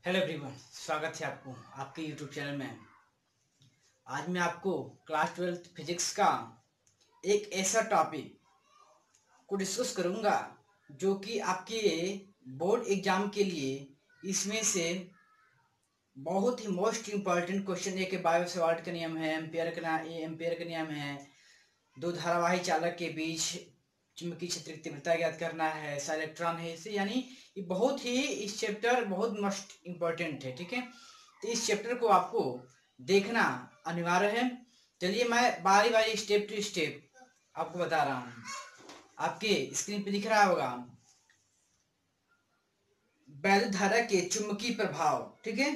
Hello everyone, स्वागत है आपको आपके यूट्यूब चैनल में। आज मैं आपको क्लास 12 फिजिक्स का एक ऐसा टॉपिक को डिस्कस करूंगा जो कि आपके बोर्ड एग्जाम के लिए इसमें से बहुत ही मोस्ट इम्पॉर्टेंट क्वेश्चन है कि बायो सेवर्ट का नियम है, एम्पेयर का नियम है, दो धारावाही चालक के बीच चुंबकीय क्षेत्र की तीव्रता ज्ञात करना है, इलेक्ट्रॉन है इसे, यानी ये बहुत ही इस चैप्टर बहुत मोस्ट इम्पोर्टेंट है। ठीक है, तो इस चैप्टर को आपको देखना अनिवार्य है। चलिए मैं बारी बारी स्टेप टू स्टेप आपको बता रहा हूँ। आपके स्क्रीन पे दिख रहा होगा वैद्युत धारा के चुंबकीय प्रभाव। ठीक है,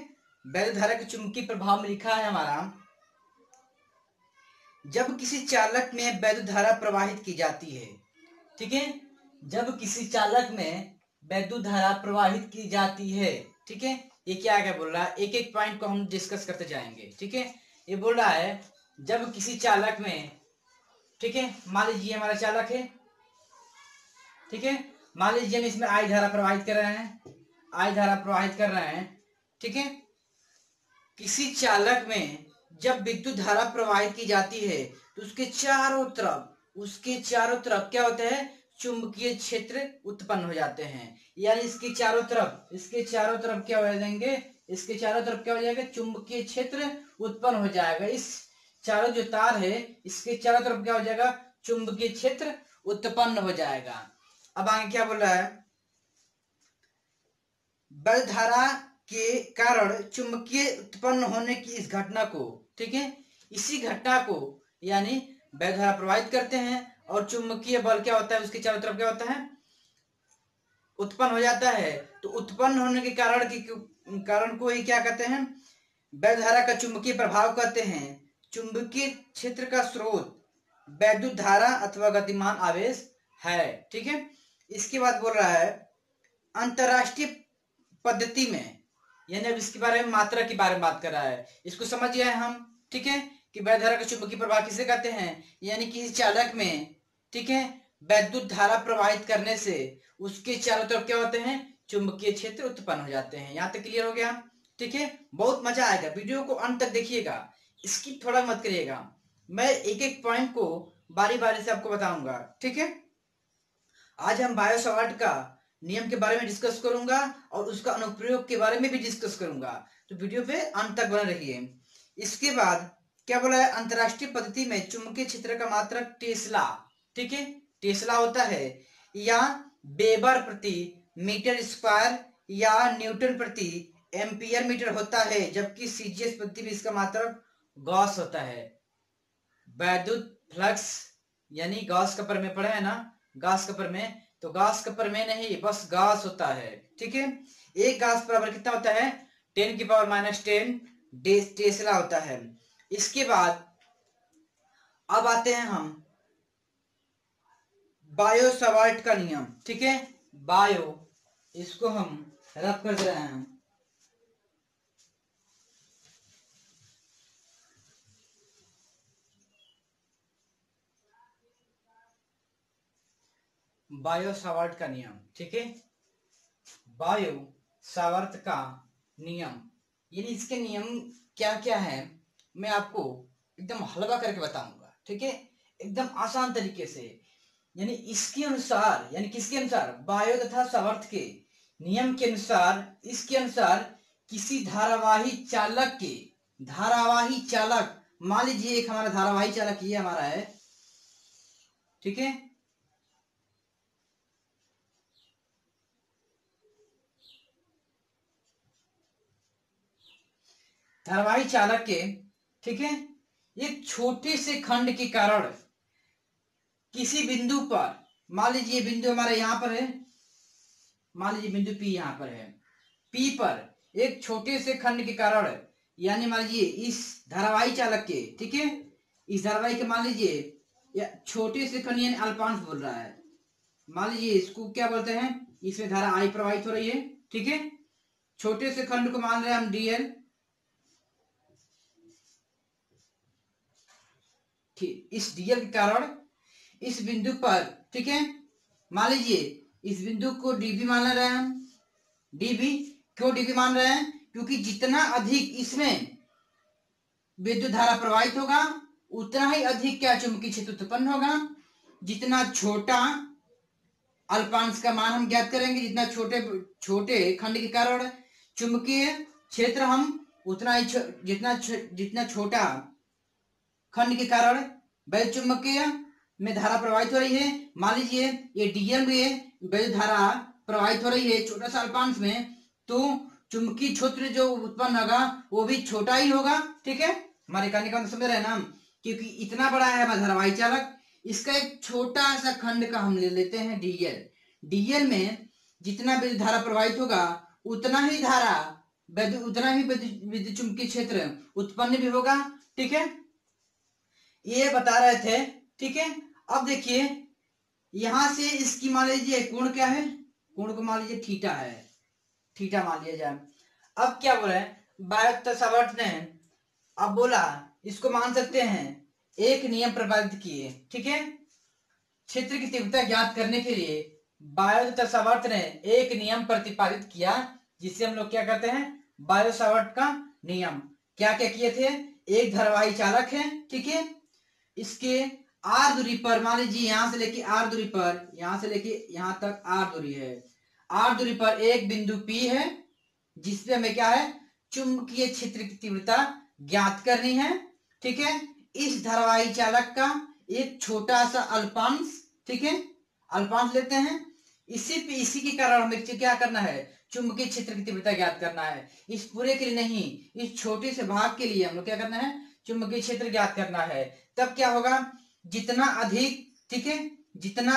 वैद्युत धारा के चुंबकीय प्रभाव में लिखा है हमारा, जब किसी चालक में वैद्युत धारा प्रवाहित की जाती है। ठीक है, जब किसी चालक में वैद्युत धारा प्रवाहित की जाती है। ठीक है, ये क्या बोल रहा है, एक एक पॉइंट को हम डिस्कस करते जाएंगे। ठीक है, ये बोल रहा है जब किसी चालक में, ठीक है, मान लीजिए हमारा चालक है। ठीक है, मान लीजिए हम इसमें आई धारा प्रवाहित कर रहे हैं, आई धारा प्रवाहित कर रहे हैं। ठीक है, किसी चालक में जब विद्युत धारा प्रवाहित की जाती है तो उसके चारों तरफ क्या होता है, चुंबकीय क्षेत्र उत्पन्न हो जाते हैं। यानी इसके चारों तरफ क्या हो जाएंगे, इसके चारों तरफ क्या हो जाएगा, चुंबकीय क्षेत्र उत्पन्न हो जाएगा। इस चारों जो तार है इसके चारों तरफ क्या हो जाएगा, चुंबकीय क्षेत्र उत्पन्न हो जाएगा। अब आगे क्या बोल रहा है, बल धारा के कारण चुंबकीय उत्पन्न होने की इस घटना को, ठीक है, इसी घटना को यानी वैद्युत धारा प्रवाहित करते हैं और चुंबकीय बल क्या होता है, उसके चारों तरफ क्या होता है, उत्पन्न हो जाता है। तो उत्पन्न होने के कारण को ही क्या कहते हैं, वैद्युत धारा का चुंबकीय प्रभाव कहते हैं। चुंबकीय क्षेत्र का स्रोत वैद्युत धारा अथवा गतिमान आवेश है। ठीक है, इसके बाद बोल रहा है अंतरराष्ट्रीय पद्धति में, यानी अब इसके बारे में मात्रा के बारे में बात कर रहा है, इसको समझ गए हम। ठीक है, कि वैद्युत धारा का चुंबकीय प्रवाह किसे कहते हैं, यानी किसी चालक में, ठीक है, वैद्युत धारा प्रवाहित करने से उसके चारों तरफ क्या होते हैं, चुंबकीय क्षेत्र उत्पन्न हो जाते हैं। यहाँ तक क्लियर हो गया। ठीक है, बहुत मजा आएगा, वीडियो को अंत तक देखिएगा, स्किप थोड़ा मत करिएगा। मैं एक एक पॉइंट को बारी बारी से आपको बताऊंगा। ठीक है, आज हम बायो सेवर्ट का नियम के बारे में डिस्कस करूंगा और उसका अनुप्रयोग के बारे में भी डिस्कस करूंगा, तो वीडियो पे अंत तक बने रहिए। इसके बाद क्या बोला है, अंतरराष्ट्रीय पद्धति में चुंबकीय क्षेत्र का मात्रक टेस्ला, ठीक है, टेस्ला होता है, या वेबर प्रति मीटर स्क्वायर या न्यूटन प्रति एम्पियर मीटर होता है, जबकि सीजीएस पद्धति में इसका मात्रक गॉस होता है। वैद्युत फ्लक्स यानी गॉस का प्रमेय पढ़े है ना, गॉस का प्रमेय, तो गॉस का प्रमेय नहीं, बस गॉस होता है। ठीक है, एक गॉस बराबर कितना होता है, 10⁻⁻10 टेस्ला होता है। इसके बाद अब आते हैं हम बायो सेवर्ट का नियम। ठीक है, बायो, इसको हम रख कर रहे हैं, बायो सेवर्ट का नियम। ठीक है, बायो सेवर्ट का नियम, यानी इसके नियम क्या क्या है मैं आपको एकदम हलवा करके बताऊंगा। ठीक है, एकदम आसान तरीके से, यानी इसके अनुसार, यानी किसके अनुसार, बायो तथा सेवर्ट के नियम के अनुसार, इसके अनुसार किसी धारावाही चालक, मान लीजिए एक हमारा धारावाही चालक ये हमारा है। ठीक है, धारावाही चालक के, ठीक है, एक छोटे से खंड के कारण किसी बिंदु पर, मान लीजिए बिंदु हमारे यहां पर है, मान लीजिए बिंदु P यहां पर है, P पर एक छोटे से खंड के कारण, यानी मान लीजिए इस धारावाही चालक के, ठीक है, इस धारावाही के मान लीजिए या छोटे से खंड यानी अल्पांश बोल रहा है, मान लीजिए इसको क्या बोलते हैं, इसमें धारा I प्रवाहित हो रही है। ठीक है, छोटे से खंड को मान रहे हैं हम DL। इस DL के कारण इस बिंदु पर, ठीक है, मान लीजिए इस बिंदु को DB मान रहे हैं हम। DB क्यों DB मान रहे हैं, क्योंकि जितना अधिक इसमें विद्युत धारा प्रवाहित होगा उतना ही अधिक क्या चुंबकीय क्षेत्र उत्पन्न होगा। जितना छोटा अल्पांश का मान हम ज्ञात करेंगे, जितना छोटे छोटे खंड के कारण चुंबकीय क्षेत्र हम उतना ही जितना छोटा खंड के कारण वैद्युत चुंबकीय में धारा प्रवाहित हो रही है। मान लीजिए ये डीएल में वैद्युत धारा प्रवाहित हो रही है छोटा सा अल्पांश में, तो चुंबकीय क्षेत्र जो उत्पन्न होगा वो भी छोटा ही होगा। ठीक है, हमारे कहने का समझ रहे हैं ना, क्योंकि इतना बड़ा है हमारा धारावाही चालक, इसका एक छोटा सा खंड का हम ले लेते हैं डीएल। डीएल में जितना विद्युत धारा प्रवाहित होगा उतना ही विद्युत चुंबकीय क्षेत्र उत्पन्न भी होगा। ठीक है, ये बता रहे थे। ठीक है, अब देखिए यहां से इसकी मान लीजिए कोण क्या है, कोण को मान लीजिए थीटा है, थीटा मान लिया जाए। अब क्या बोले बायोट सावर्ट ने, अब बोला इसको मान सकते हैं एक नियम प्रतिपादित किए। ठीक है, क्षेत्र की तीव्रता ज्ञात करने के लिए बायोट सावर्ट ने एक नियम प्रतिपादित किया, जिससे हम लोग क्या कहते हैं बायो सावर्ट का नियम। क्या क्या किए थे, एक धारावाही चालक है। ठीक है, इसके आर दूरी पर, मान लीजिए यहां से लेके आर दूरी पर, यहां से लेके यहां तक आर दूरी है, आर दूरी पर एक बिंदु P है जिसपे हमें क्या है चुंबकीय क्षेत्र की तीव्रता ज्ञात करनी है। ठीक है, इस धारावाही चालक का एक छोटा सा अल्पांश, ठीक है अल्पांश लेते हैं, इसी के कारण हमें क्या करना है चुंबकीय क्षेत्र की तीव्रता ज्ञात करना है। इस पूरे के लिए नहीं, इस छोटे से भाग के लिए हम लोग क्या करना है चुंबकीय क्षेत्र ज्ञात करना है। तब क्या होगा जितना अधिक, ठीक है जितना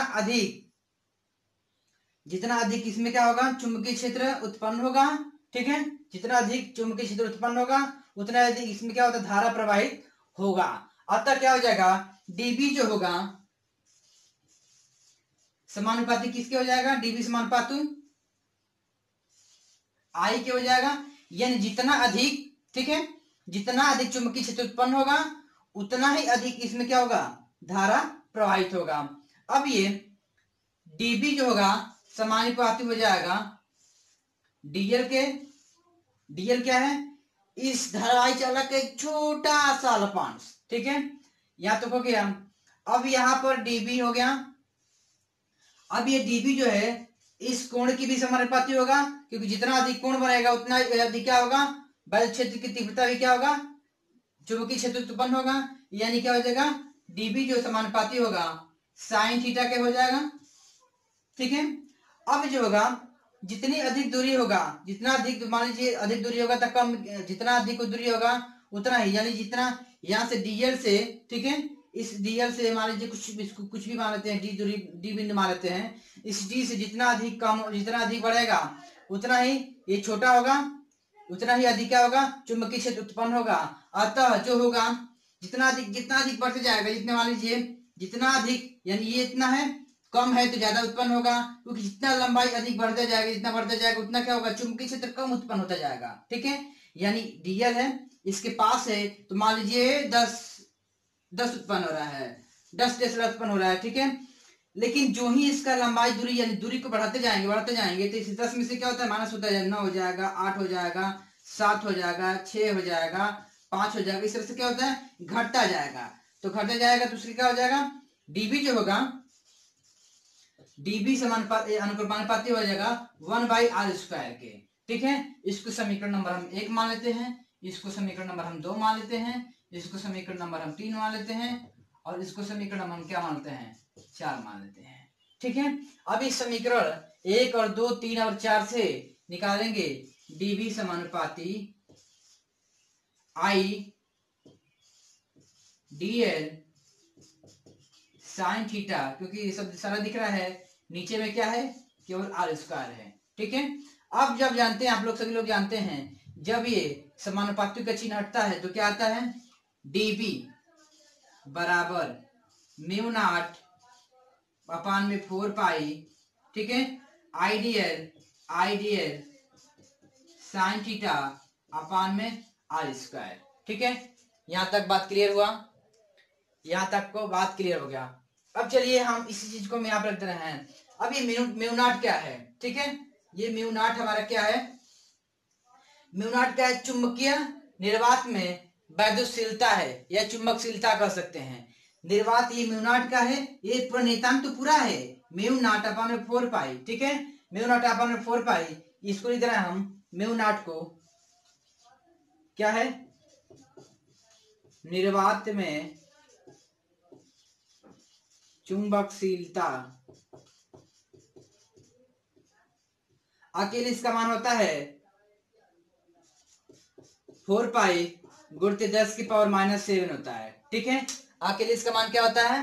अधिक इसमें क्या होगा चुंबकीय क्षेत्र उत्पन्न होगा। ठीक है, जितना अधिक चुंबकीय क्षेत्र उत्पन्न होगा उतना अधिक इसमें क्या होता है धारा प्रवाहित होगा। अतः क्या हो जाएगा डीबी जो होगा समानुपाती किसके हो जाएगा, डीबी समानुपाती आई के हो जाएगा। यानी जितना अधिक, ठीक है जितना अधिक चुंबकीय क्षेत्र उत्पन्न होगा उतना ही अधिक इसमें क्या होगा धारा प्रवाहित होगा। अब ये डीबी जो होगा समानुपाती हो जाएगा डीएल के। डीएल क्या है इस धारावाही चालक का एक छोटा सा अल्पांश। ठीक है, यहां तक हो गया। अब यहां पर डीबी हो गया। अब ये डीबी जो है इस कोण की भी समानुपाती होगा, क्योंकि जितना अधिक कोण बनेगा उतना अधिक क्या होगा वैद्युत क्षेत्र की तीव्रता भी क्या होगा चुंबकीय क्षेत्र उत्पन्न होगा। यानी क्या हो जाएगा डीबी जो समानुपाती होगा साइन थीटा के हो जाएगा। ठीक है, अब जो होगा जितनी अधिक दूरी होगा, जितना अधिक मान लीजिए अधिक दूरी होगा तो कम, जितना अधिक दूरी होगा उतना ही, यानी जितना यहाँ से डीएल से, ठीक है इस डीएल से मान लीजिए कुछ भी मान लेते हैं, डी दूरी डी बिंदु मान लेते हैं, इस डी से जितना अधिक कम जितना अधिक बढ़ेगा उतना ही ये छोटा होगा, उतना ही अधिक क्या होगा चुंबकीय क्षेत्र उत्पन्न होगा। अतः जो होगा जितना अधिक बढ़ते जाएगा, जितने मान लीजिए जितना अधिक यानी ये इतना है कम है तो ज्यादा उत्पन्न होगा, क्योंकि जितना लंबाई अधिक बढ़ता जाएगा जितना बढ़ता जाएगा उतना क्या होगा चुंबकीय क्षेत्र कम उत्पन्न होता जाएगा। ठीक है, यानी डीएल है इसके पास है तो मान लीजिए 10 उत्पन्न हो रहा है, 10 टेस्ला उत्पन्न हो रहा है। ठीक है, लेकिन जो ही इसका लंबाई दूरी यानी दूरी को बढ़ाते जाएंगे तो इस 10 में से क्या होता है माइनस होता है, 9 हो जाएगा, 8 हो जाएगा, 7 हो जाएगा, 6 हो जाएगा, 5 हो जाएगा, इस तरह से क्या होता है घटता जाएगा। तो घटता जाएगा तो उसकी क्या हो जाएगा डीबी जो होगा डीबी अनुपाती हो जाएगा 1/r² के। ठीक है, इसको समीकरण नंबर हम 1 मान लेते हैं, इसको समीकरण नंबर हम 2 मान लेते हैं, इसको समीकरण नंबर हम 3 मान लेते हैं और इसको समीकरण नंबर हम क्या मानते हैं 4 मान लेते हैं। ठीक है, अब इस समीकरण 1 और 2 3 और 4 से निकालेंगे डीबी समानुपाती आई डीएल साइन थीटा, क्योंकि ये सब सारा दिख रहा है, नीचे में क्या है केवल r² है। ठीक है, अब जब जानते हैं आप लोग सभी लोग जानते हैं जब ये समानुपाती का चिन्ह हटता है तो क्या आता है dB बराबर μ0 अपान में 4 पाई, ठीक है आईडीएल साइन थीटा अपान में r²। ठीक है, यहां तक बात क्लियर हुआ, यहां तक को बात क्लियर हो गया। अब चलिए हम इसी चीज को यहाँ पर रख रहे हैं। अब ये म्यू नॉट क्या है, ठीक है ये म्यू नॉट हमारा क्या है म्यू नॉट क्या है? चुंबकीय निर्वात में वैद्युतशीलता है या चुंबकशीलता कह सकते हैं। निर्वात ये म्यू नॉट का है, ये पूरा नियतांक तो पूरा है म्यू नॉट अपॉन 4 पाई, ठीक है, म्यू नॉट अपॉन 4 पाई। इसको लिख रहे हैं हम म्यू नॉट को क्या है? निर्वात में चुंबकशीलता। अकेले इसका मान होता है 4 पाई गुणित 10 की पावर -7 होता है, ठीक है। अकेले इसका मान क्या होता है?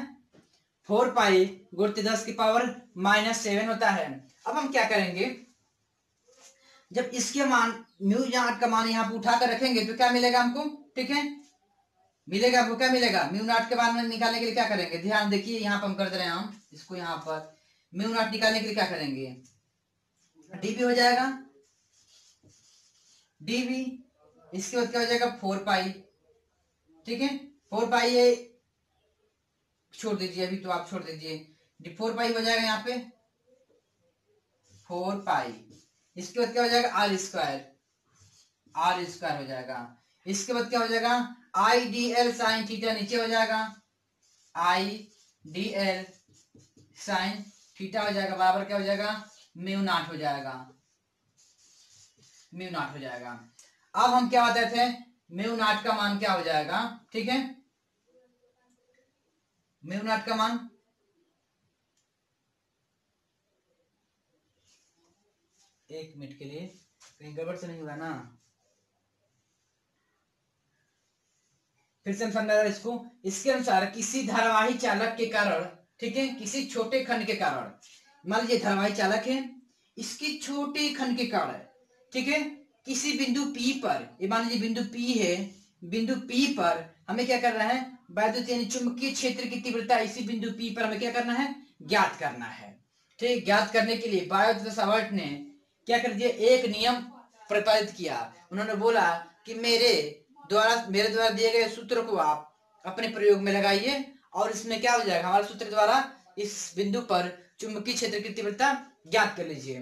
4 पाई गुणित 10 की पावर -7 होता है। अब हम क्या करेंगे, जब इसके मान म्यू नॉट का मान यहाँ पर उठा कर रखेंगे तो क्या मिलेगा हमको, ठीक है, मिलेगा आपको क्या मिलेगा? म्यू नॉट के मान निकालने के लिए क्या करेंगे? ध्यान देखिए, यहाँ पर हम कर दे रहे हैं, हम इसको यहाँ पर म्यू नॉट निकालने के लिए क्या करेंगे? डीबी हो जाएगा, डीबी। इसके बाद क्या हो जाएगा? 4 पाई, ठीक है, 4 पाई ये छोड़ दीजिए, अभी तो आप छोड़ दीजिए, 4 पाई हो जाएगा यहाँ पे 4 पाई। इसके बाद क्या हो जाएगा? आर स्क्वायर, आर स्क्वायर हो जाएगा। इसके बाद क्या हो जाएगा? आई डी एल साइन थीटा नीचे हो जाएगा, आई डी एल साइन थीटा हो जाएगा, बराबर क्या हो जाएगा? म्यू नॉट हो जाएगा, म्यू नॉट हो जाएगा। अब हम क्या बताए थे? म्यू नॉट का मान क्या हो जाएगा, ठीक है, म्यू नॉट का मान एक मिनट के लिए, कहीं गड़बड़ से नहीं हुआ ना, फिर से हम समझा इसको। इसके अनुसार किसी धारावाही चालक के कारण, ठीक है, किसी छोटे खंड के कारण, मान लीजिए धारावाही चालक है, इसके छोटे खंड के कारण, ठीक है, किसी बिंदु P पर, ये मान लीजिए बिंदु P है, बिंदु P पर हमें क्या करना है? वैद्युत यानी चुंबकीय क्षेत्र की तीव्रता इसी बिंदु P पर हमें क्या करना है? ज्ञात करना है, ठीक। ज्ञात करने के लिए बायोट-सावर्ट ने क्या कर दिया? एक नियम प्रतिपादित किया। उन्होंने बोला कि मेरे द्वारा दिए गए सूत्र को आप अपने प्रयोग में लगाइए और इसमें क्या हो जाएगा? हमारे सूत्र द्वारा इस बिंदु पर चुंबकीय क्षेत्र की तीव्रता ज्ञात कर लीजिए,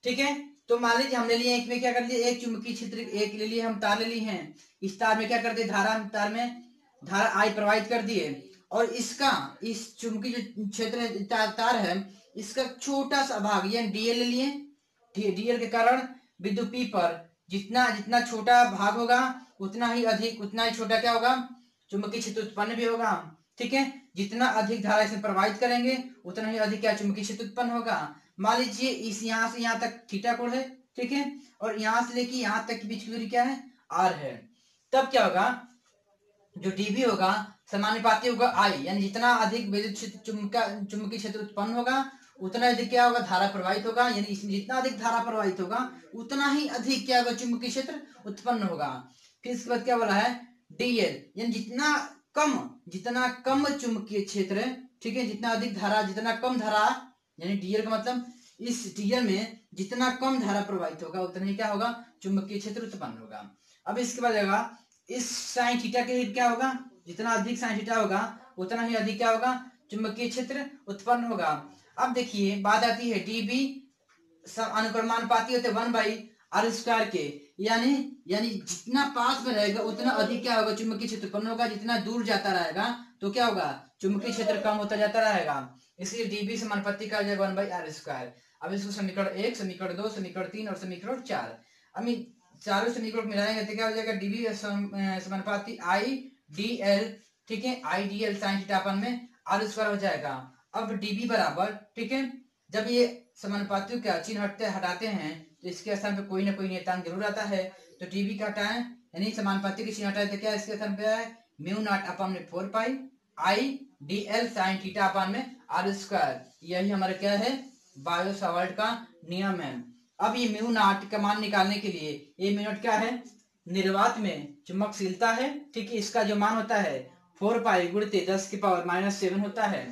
ठीक है। तो मान लीजिए हमने लिए एक में क्या कर लिया? एक चुंबकीय क्षेत्र एक ले लिए, हम तार ले लिए हैं, इस तार में क्या कर दिए? तार में धारा आई प्रवाहित कर दिए, और इसका इस चुंबकीय जो क्षेत्र तार है इसका छोटा सा भाग यानी डीएल ले लिए। डीएल के कारण बिंदु पी पर जितना जितना छोटा भाग होगा उतना ही अधिक, उतना ही छोटा क्या होगा? चुंबकीय क्षेत्र उत्पन्न भी होगा, ठीक है। जितना अधिक धारा इसमें प्रवाहित करेंगे उतना ही अधिक क्या चुंबकीय क्षेत्र उत्पन्न होगा। मान लीजिए इस यहाँ से यहाँ तक थीटा कोण है, ठीक है, और यहाँ से लेके यहाँ तक की बीच की दूरी क्या है? आर है। तब क्या होगा? जो डीबी होगा समानुपाती होगा आई, यानी जितना अधिक विद्युत क्षेत्र चुंबकीय क्षेत्र उत्पन्न होगा उतना अधिक क्या होगा? धारा प्रवाहित होगा, यानी इसमें जितना अधिक धारा प्रवाहित होगा उतना ही अधिक क्या होगा? चुंबकीय क्षेत्र उत्पन्न होगा। फिर इसके बाद क्या बोला है? डीएल, यानी जितना कम चुंबकीय क्षेत्र, ठीक है, जितना अधिक धारा, जितना कम धारा, यानी डीएल का मतलब इस डीएल में जितना कम धारा प्रवाहित होगा उतना ही क्या होगा? चुंबकीय क्षेत्र उत्पन्न होगा। अब इसके बाद आएगा इस साइन थीटा के लिए क्या होगा? जितना अधिक साइन थीटा होगा उतना ही अधिक क्या होगा? चुंबकीय क्षेत्र उत्पन्न होगा। अब देखिए बात आती है डीबी अनुक्रमानुपाती होते 1/r² के, यानी जितना पास में रहेगा उतना अधिक क्या होगा? चुंबकीय क्षेत्र उत्पन्न होगा। जितना दूर जाता रहेगा तो क्या होगा? चुंबकीय क्षेत्र कम होता जाता रहेगा। इसलिए डीबी समानुपाती का हो जाएगा 1/r²। अब इसको समीकरण 1, समीकरण 2, समीकरण 3 और समीकरण 4, अब चारों समीकरण मिलाएंगे तो क्या हो जाएगा? डीबी समानुपाती आई डी एल, ठीक है, I D L sine theta upon में r² हो जाएगा। अब डीबी बराबर, ठीक है, जब ये समानुपातियों का चिन्ह हटाते हैं तो इसके स्थान पे कोई ना कोई नियतांक जरूर आता है। तो डीबी का हटाएं यानी समानुपाती के चिन्ह हटाए तो क्या इसके स्थान पे है? म्यू नॉट अपन में 4 pi I D L sine theta upon में r²। यही हमारा क्या है? बायो-सावर्ट का नियम है। अब ये म्यू नॉट का मान निकालने के लिए, ये म्यू नॉट क्या है? निर्वात में चुंबकशीलता है, ठीक है, इसका जो मान होता है 4 पाई गुणित 10 की पावर -7 होता है।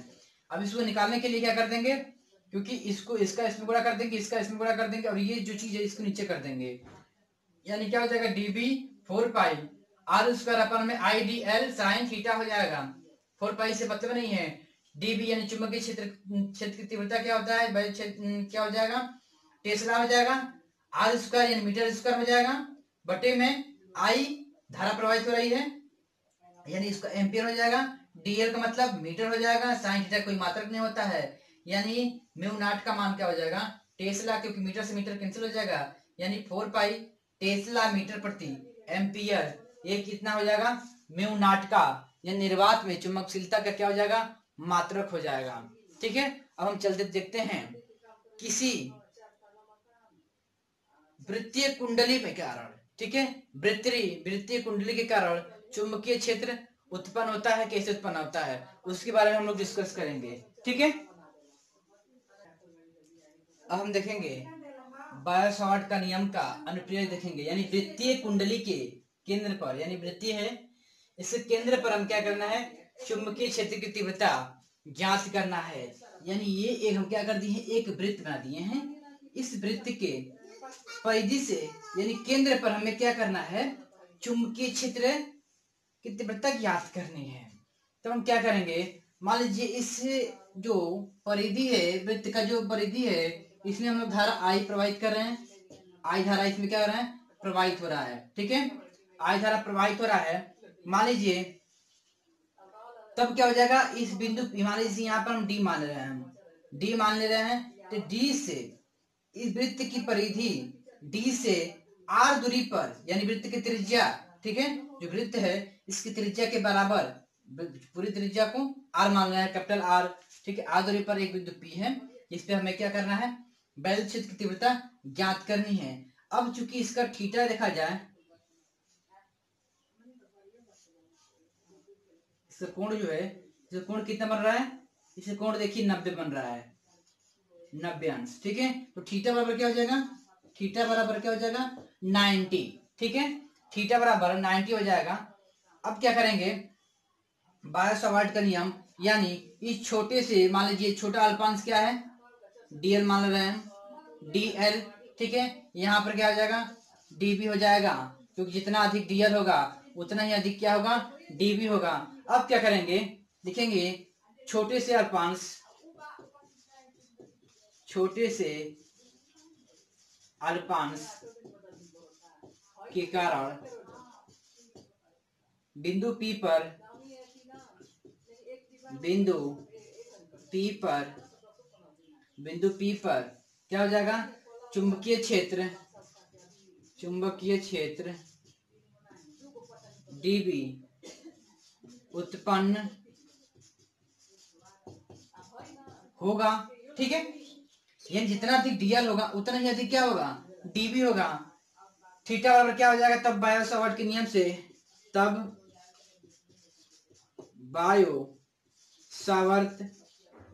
अब इसको निकालने के लिए क्या कर देंगे? क्योंकि इसको इसका इसमें गुणा कर देंगे, इसका इसमें गुणा कर देंगे, और ये जो चीज है इसको नीचे कर देंगे, यानी क्या हो जाएगा? डीबी 4 पाई r² अपन में आई डी एल साइन थीटा हो जाएगा। 4 पाई से मतलब नहीं है, डीबी यानी चुंबकीय क्षेत्र की तीव्रता क्या होता है भाई? क्या हो जाएगा? टेस्ला हो जाएगा। r² यानी मीटर स्क्वायर हो जाएगा, बटे में आई धारा प्रवाहित हो रही है, यानी इसका एम्पियर हो जाएगा। डीएल का मतलब मीटर हो जाएगा, साइन थीटा कोई मात्रक नहीं होता है, यानी म्यू नॉट का मान क्या हो जाएगा टेस्ला, क्योंकि मीटर से मीटर कैंसिल हो जाएगा, यानी 4 पाई टेस्ला मीटर प्रति एम्पियर। ये कितना हो जाएगा म्यू नॉट का, या निर्वात में चुंबकशीलता का क्या हो जाएगा मात्रक हो जाएगा। ठीक है, अब हम चलते देखते हैं किसी वृत्तीय कुंडली में कारण, ठीक है, वृत्तीय कुंडली के कारण चुंबकीय क्षेत्र उत्पन्न होता है, कैसे उत्पन्न होता है उसके बारे में हम लोग डिस्कस करेंगे। ठीक है, अब हम देखेंगे बायो-सावर्ट का नियम का अनुप्रयोग देखेंगे, यानी वृत्तीय कुंडली के केंद्र पर, यानी वृत्तीय है इसके केंद्र पर हम क्या करना है चुंबकीय क्षेत्र की तीव्रता ज्ञात करना है। यानी ये एक हम क्या कर दिए हैं एक वृत्त बना दिए हैं, इस वृत्त के परिधि से यानी केंद्र पर हमें क्या करना है चुंबकीय क्षेत्र की तीव्रता ज्ञात करनी है। तो हम क्या करेंगे, मान लीजिए इस जो परिधि है वृत्त का जो परिधि है इसमें हम लोग धारा आई प्रवाहित कर रहे हैं, आई धारा इसमें क्या हो रहा है प्रवाहित हो रहा है। ठीक है, आई धारा प्रवाहित हो रहा है, मान लीजिए तब क्या हो जाएगा इस बिंदु, मान लीजिए यहाँ पर हम डी मान रहे हैं, डी मान ले रहे हैं, तो डी से इस वृत्त की परिधि डी से आर दूरी पर, यानी वृत्त की त्रिज्या, ठीक है, जो वृत्त है इसकी त्रिज्या के बराबर, पूरी त्रिज्या को आर मान रहे हैं, कैपिटल आर। ठीक है, आर दूरी पर एक बिंदु पी है, इस पे हमें क्या करना है वैद्युत क्षेत्र की तीव्रता ज्ञात करनी है। अब चूंकि इसका थीटा देखा जाए, इसका कोण जो है, इसका कोण कितना बन रहा है, इसका कोण देखिए 90 बन रहा है, 90 अंश। ठीक है, तो थीटा बराबर क्या हो जाएगा, थीटा बराबर क्या हो जाएगा 90। ठीक है, थीटा बराबर 90 हो जाएगा। अब क्या करेंगे बायो-सावर्ट का नियम, यानी इस छोटे से मान लीजिए छोटा अल्पांश क्या है डीएल मान रहे हैं, डीएल। ठीक है, यहाँ पर क्या हो जाएगा डीबी हो जाएगा, क्योंकि जितना अधिक डीएल होगा उतना ही अधिक क्या होगा डीबी होगा। अब क्या करेंगे लिखेंगे छोटे से अल्पांश, छोटे से अल्पांश के कारण बिंदु P पर, बिंदु P पर क्या हो जाएगा चुंबकीय क्षेत्र dB उत्पन्न होगा। ठीक है, यानी जितना अधिक डीएल होगा उतना ही अधिक क्या होगा डीबी होगा। थीटा बराबर क्या हो जाएगा तब बायो-सावर्ट के नियम से, तब बायो-सावर्ट,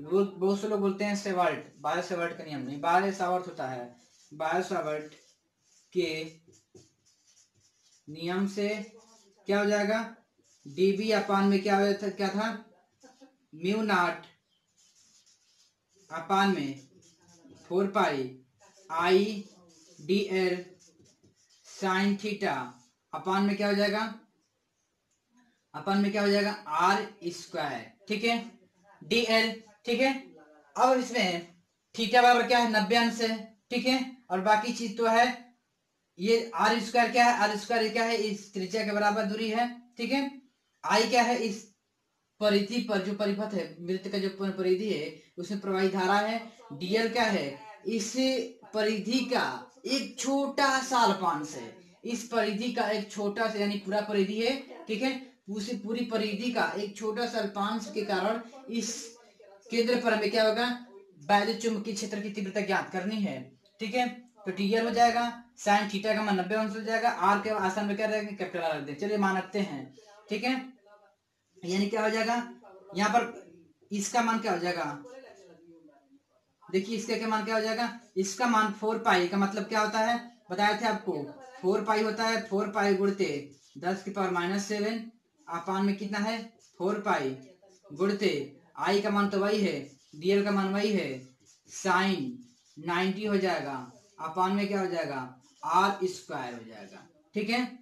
बहुत से लोग बोलते हैं सेवर्ट, बायो-सावर्ट का नियम नहीं, बायो-सावर्ट होता है, बायो-सावर्ट के नियम से क्या हो जाएगा डीबी अपान में क्या था म्यू नॉट अपान में 4 pi I D L sine theta upon में क्या हो जाएगा, अपान में क्या हो जाएगा आर स्क्वायर। ठीक है, डी एल। ठीक है, अब इसमें थीटा बराबर क्या है 90 अंश है। ठीक है, और बाकी चीज तो है ये आर स्क्वायर क्या है, आर स्क्वायर क्या है इस त्रिज्या के बराबर दूरी है। ठीक है, आई क्या है इस परिधि पर जो परिपथ है वृत्त का जो परिधि है उसमें प्रवाहित धारा है, डीएल क्या है इस परिधि का एक छोटा सा अल्पांश है, इस परिधि का एक छोटा सा, यानी पूरा परिधि है। ठीक है, उसी पूरी परिधि का एक छोटा सा अल्पांश के कारण इस केंद्र पर हमें क्या होगा वैद्युत चुंबकीय क्षेत्र की तीव्रता ज्ञात करनी है। ठीक है, तो डीएल हो जाएगा साइन थीटा का मान 90 अंश हो जाएगा, आर के आसान में क्या रहेगा कैपिटल आर रख दें, चलिए मान रखते हैं। ठीक है, यानी क्या हो जाएगा यहाँ पर इसका मान क्या हो जाएगा, देखिए इसका क्या मान क्या हो जाएगा, इसका मान 4 पाई का मतलब क्या होता है बताए थे आपको 4 पाई होता है, 4 पाई गुणते 10⁻⁷ अपान में कितना है 4 पाई गुणते आई का मान तो वही है, डीएल का मान वही है, साइन 90 हो जाएगा, अपान में क्या हो जाएगा आर स्क्वायर हो जाएगा। ठीक है,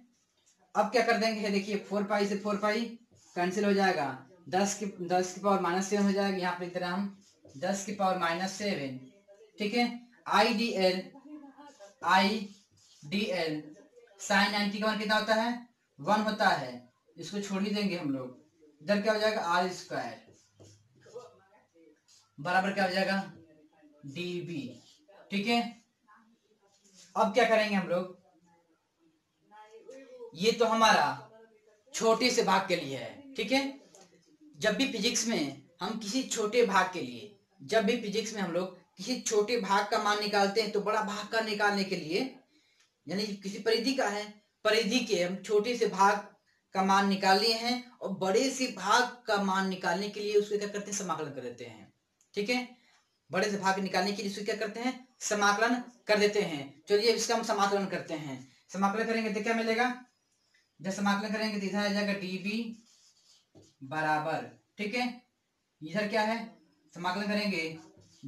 अब क्या कर देंगे देखिए 4 पाई से 4 पाई कैंसिल हो जाएगा, 10⁻⁷ हो जाएगा, यहाँ पे लिख रहे हैं हम 10⁻⁷। ठीक है, आई डी एल साइन 90 का मान कितना होता है 1 होता है, इसको छोड़ ही देंगे हम लोग। इधर क्या हो जाएगा आर स्क्वायर बराबर क्या हो जाएगा dB। ठीक है, अब क्या करेंगे हम लोग, ये तो हमारा छोटे से भाग के लिए है। ठीक है, जब भी फिजिक्स में हम किसी छोटे भाग के लिए, जब भी फिजिक्स में हम लोग किसी छोटे भाग का मान निकालते हैं तो बड़ा भाग का निकालने के लिए, यानी किसी परिधि का है, परिधि के हम छोटे से भाग का मान निकाल लिए हैं और बड़े से भाग का मान निकालने के लिए उसको क्या करते हैं समाकलन कर देते हैं। ठीक है, बड़े से भाग निकालने के लिए उसको क्या करते हैं समाकलन कर देते हैं। चलिए इसका हम समाकलन करते हैं। समाकलन करेंगे तो क्या मिलेगा, जब समाकलन करेंगे तो इधर आ जाएगा dB बराबर, ठीक है, इधर क्या है समाकलन करेंगे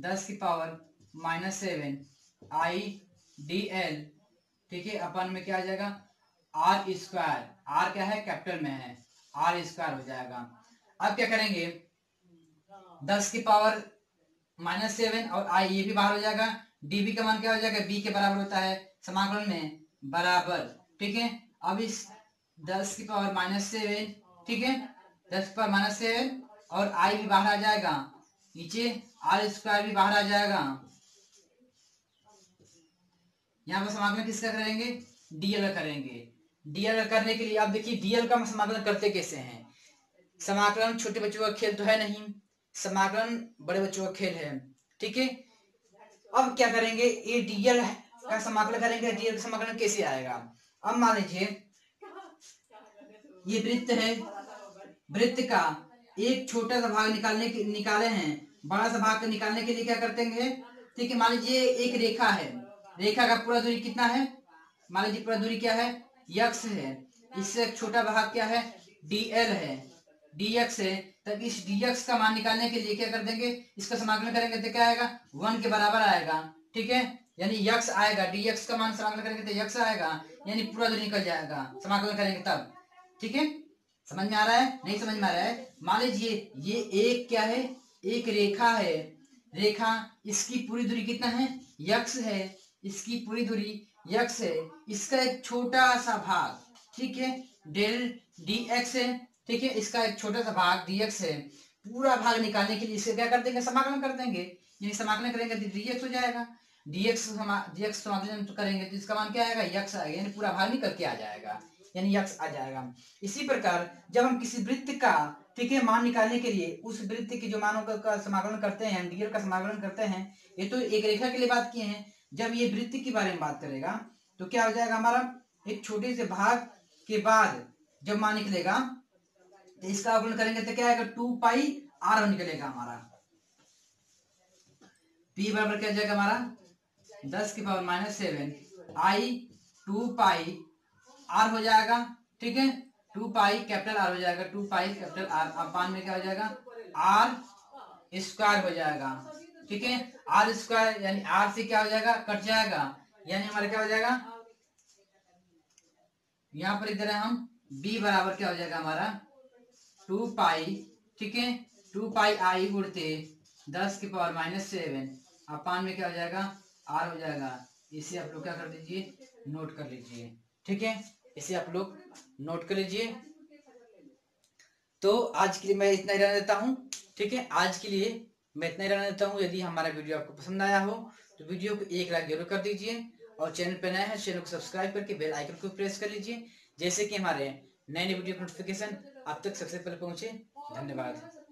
10 की पावर -7 I dl, ठीक है, अपन में क्या आ जाएगा आर स्क्वायर, आर क्या है कैपिटल में है, आर स्क्वायर हो जाएगा। अब क्या करेंगे 10 की पावर -7 और आई ये भी बाहर हो जाएगा, डीबी का मान क्या हो जाएगा बी के बराबर होता है समाकलन में बराबर। ठीक है, अब इस 10 की पावर -7, ठीक है, 10 की पावर -7 और आई भी बाहर आ जाएगा, नीचे आर स्क्वायर भी बाहर आ जाएगा। यहाँ पर समाकलन किसका करेंगे डीएल करेंगे। डीएल करने के लिए आप देखिए डीएल का समाकलन करते कैसे हैं। समाकलन छोटे बच्चों का खेल तो है नहीं, समाकलन बड़े बच्चों का खेल है। ठीक है, अब क्या करेंगे ये डीएल का समाकलन करेंगे, डीएल का समाकलन कैसे आएगा। अब मान लीजिए ये वृत्त है, वृत्त का एक छोटा सा भाग निकाले हैं, बड़ा सा भाग निकालने के लिए क्या करते हैं, ठीक है, मान लीजिए एक रेखा है, रेखा का पूरा दूरी कितना है, मान लीजिए पूरा दूरी क्या है यक्स है, इससे एक छोटा भाग क्या है डीएल है, डीएक्स है, तब इस डीएक्स का मान निकालने के लिए क्या कर देंगे इसका समाकलन करेंगे तो क्या आएगा 1 के बराबर आएगा। ठीक है, यानी यक्स आएगा, डीएक्स का मान समाकलन करेंगे तो यक्स आएगा, यानी पूरा दूरी निकल जाएगा समाकलन करेंगे तब। ठीक है, समझ में आ रहा है नहीं समझ में आ रहा है। मान लीजिए ये एक क्या है एक रेखा है, रेखा इसकी पूरी दूरी कितना है यक्स है, इसकी पूरी दूरी यक्स है, इसका एक छोटा सा भाग, ठीक है, डेल डीएक्स है, ठीक है, इसका एक छोटा सा भाग डीएक्स है, पूरा भाग निकालने के लिए इसे क्या कर देंगे समाकलन कर देंगे, यानी समाकलन करेंगे तो डीएक्स हो जाएगा, डीएक्स समाकलन करेंगे तो इसका मान क्या आएगा यक्स आएगा, यानी पूरा भाग निकल के आ जाएगा, यानी यक्स आ जाएगा। इसी प्रकार जब हम किसी वृत्त का, ठीक है, मान निकालने के लिए उस वृत्त के जो मानों का समाकलन करते हैं, डीएल का समाकलन करते हैं, ये तो एक रेखा के लिए बात किए हैं, जब ये वृत्त के बारे में बात करेगा तो क्या हो जाएगा हमारा एक छोटे से भाग के बाद जब मान निकलेगा तो इसका अवकलन करेंगे तो क्या आएगा 2 पाई आर निकलेगा हमारा, p बराबर क्या जाएगा हमारा 10 की पावर -7 आई 2 पाई आर हो जाएगा। ठीक है, 2 पाई कैपिटल आर हो जाएगा, 2 पाई कैपिटल आर, अपान में क्या हो जाएगा आर स्क्वायर हो जाएगा। ठीक है, आर स्क्वायर यानी आर से क्या हो जाएगा कट जाएगा, यानी हमारा क्या हो जाएगा यहाँ पर इधर हम b बराबर क्या हो जाएगा हमारा 2 पाई, ठीक है, 2 पाई आई गुणते 10 की पावर -7 अपान में क्या हो जाएगा आर हो जाएगा। इसे आप लोग क्या कर दीजिए नोट कर लीजिए। ठीक है, इसे आप लोग नोट कर लीजिए। तो आज के लिए मैं इतना ही रहने देता हूँ। ठीक है, आज के लिए मैं इतना ही रहने देता हूँ। यदि हमारा वीडियो आपको पसंद आया हो तो वीडियो को एक लाइक जरूर कर दीजिए और चैनल पर नया है चैनल को सब्सक्राइब करके बेल आइकन को प्रेस कर लीजिए, जैसे कि हमारे नए नए वीडियो नोटिफिकेशन आप तक सबसे पहले पहुंचे। धन्यवाद।